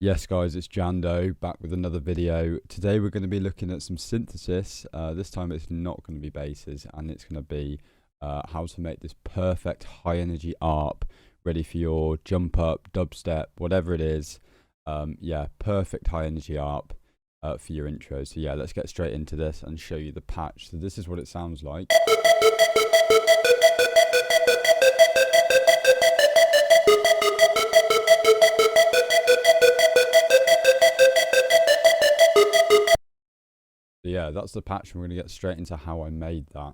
Yes guys, it's Jando back with another video. Today we're going to be looking at some synthesis. This time it's not going to be basses, and it's going to be how to make this perfect high energy ARP ready for your jump up, dubstep, whatever it is. Yeah, perfect high energy ARP for your intro. So yeah, let's get straight into this and show you the patch. So this is what it sounds like. So yeah, that's the patch, and we're going to get straight into how I made that.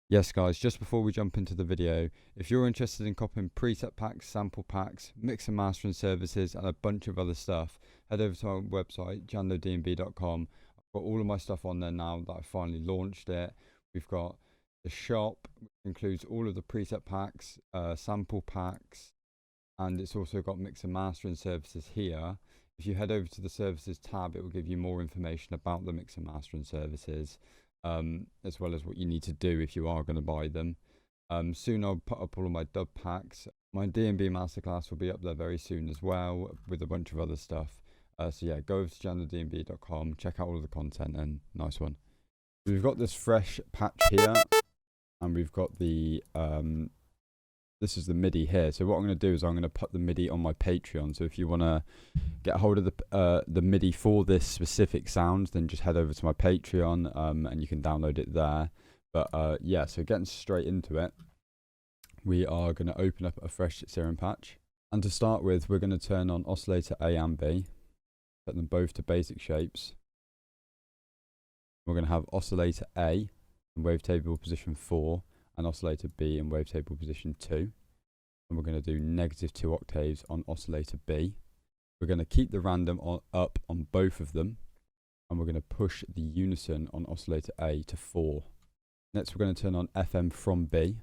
Yes guys, just before we jump into the video, if you're interested in copying preset packs, sample packs, mix and mastering services and a bunch of other stuff, head over to our website, jandodnb.com. I've got all of my stuff on there now that I finally launched it. We've got the shop, which includes all of the preset packs, sample packs, and it's also got mix and mastering services here. If you head over to the services tab, it will give you more information about the mix and mastering services, as well as what you need to do if you are going to buy them. Soon I'll put up all of my dub packs. My D&B masterclass will be up there very soon as well, with a bunch of other stuff. So yeah, go over to jandodnb.com, check out all of the content, and nice one. We've got this fresh patch here, and we've got the this is the MIDI here. So what I'm going to do is I'm going to put the MIDI on my Patreon. So if you want to get a hold of the MIDI for this specific sound, then just head over to my Patreon, and you can download it there. But yeah, so getting straight into it, we are going to open up a fresh serum patch. And to start with, we're going to turn on oscillator A and B, set them both to basic shapes. We're going to have oscillator A in wavetable position 4, and oscillator B in wavetable position 2, and we're going to do -2 octaves on oscillator B. We're going to keep the random up on both of them, and we're going to push the unison on oscillator A to 4. Next, we're going to turn on FM from B.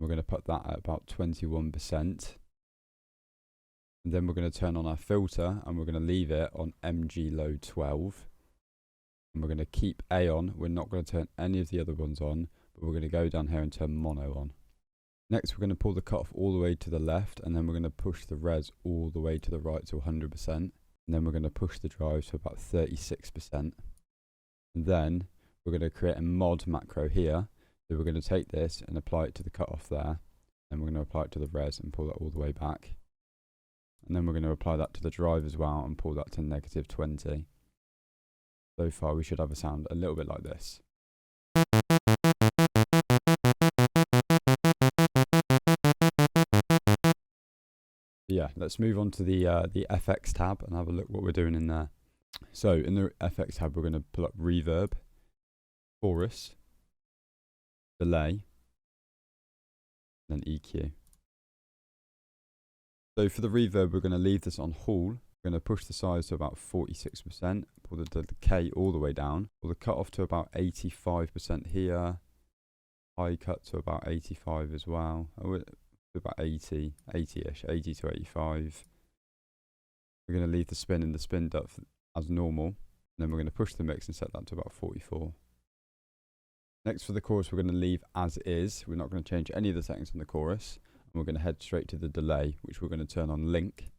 We're going to put that at about 21%, and then we're going to turn on our filter, and we're going to leave it on MG low 12. And we're going to keep A on. We're not going to turn any of the other ones on, but we're going to go down here and turn mono on. Next, we're going to pull the cutoff all the way to the left, and then we're going to push the res all the way to the right to 100%. And then we're going to push the drive to about 36%. And then we're going to create a mod macro here. So we're going to take this and apply it to the cutoff there. And we're going to apply it to the res and pull that all the way back. And then we're going to apply that to the drive as well and pull that to -20. So far we should have a sound a little bit like this. Yeah, let's move on to the FX tab and have a look what we're doing in there. So in the FX tab, we're going to pull up reverb, chorus, delay, and then EQ. So for the reverb, we're going to leave this on Hall. We're going to push the size to about 46%, pull the decay all the way down, pull the cutoff to about 85% here, high cut to about 85 as well, about 80-ish, 80 to 85. We're going to leave the spin in the spin depth as normal, and then we're going to push the mix and set that to about 44. Next for the chorus, we're going to leave as is. We're not going to change any of the settings on the chorus, and we're going to head straight to the delay, which we're going to turn on link.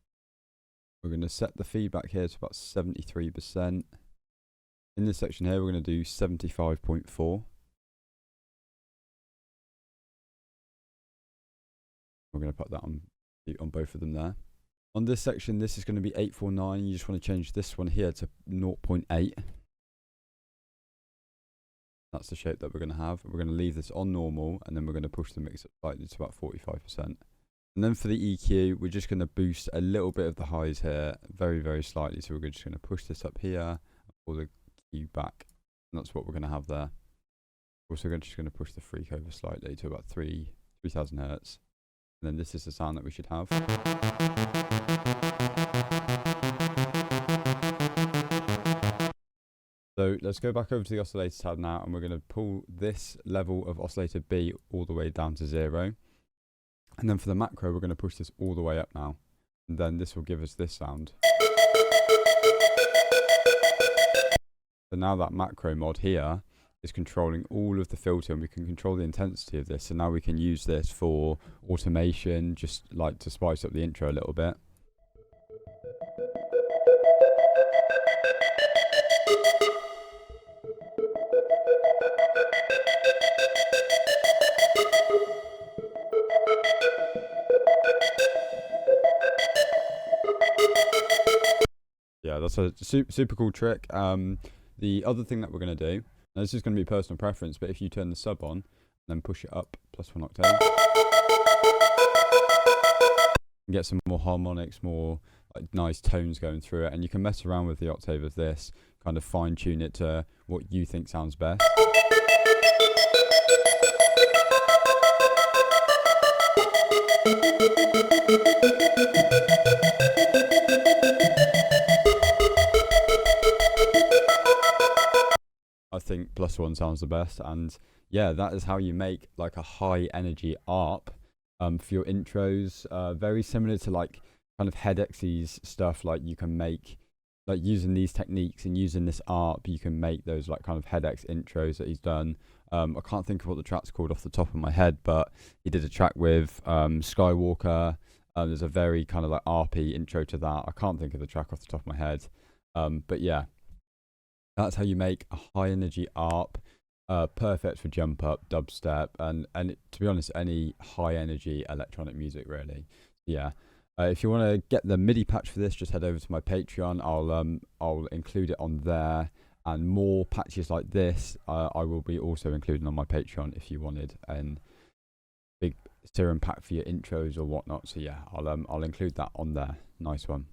We're going to set the feedback here to about 73%. In this section here, we're going to do 75.4. We're going to put that on both of them there. On this section, this is going to be 849. You just want to change this one here to 0.8. That's the shape that we're going to have. We're going to leave this on normal, and then we're going to push the mix up slightly to about 45%. And then for the EQ, we're just going to boost a little bit of the highs here, very, very slightly. So we're just going to push this up here and pull the EQ back. And that's what we're going to have there. Also, we're just going to push the freak over slightly to about 3000 hertz. And then this is the sound that we should have. So let's go back over to the oscillator tab now, and we're going to pull this level of oscillator B all the way down to 0. And then for the macro, we're going to push this all the way up now. And then this will give us this sound. So now that macro mod here is controlling all of the filter, and we can control the intensity of this. So now we can use this for automation, just like to spice up the intro a little bit. Yeah, that's a super cool trick. The other thing that we're going to do, now this is going to be personal preference, but if you turn the sub on and then push it up +1 octave, you get some more harmonics, more like nice tones going through it, and you can mess around with the octave of this, kind of fine tune it to what you think sounds best. I think +1 sounds the best, and yeah, that is how you make like a high energy ARP for your intros. Very similar to like kind of HEDEX's stuff. Like you can make, like using these techniques and using this ARP, you can make those like kind of HEDEX intros that he's done. I can't think of what the track's called off the top of my head, but he did a track with Skywalker. There's a very kind of like ARPy intro to that. I can't think of the track off the top of my head, but yeah. That's how you make a high energy ARP, perfect for jump up, dubstep, and to be honest, any high energy electronic music really. Yeah. If you want to get the MIDI patch for this, just head over to my Patreon. I'll include it on there, and more patches like this I will be also including on my Patreon if you wanted a big serum pack for your intros or whatnot. So yeah, I'll include that on there. Nice one.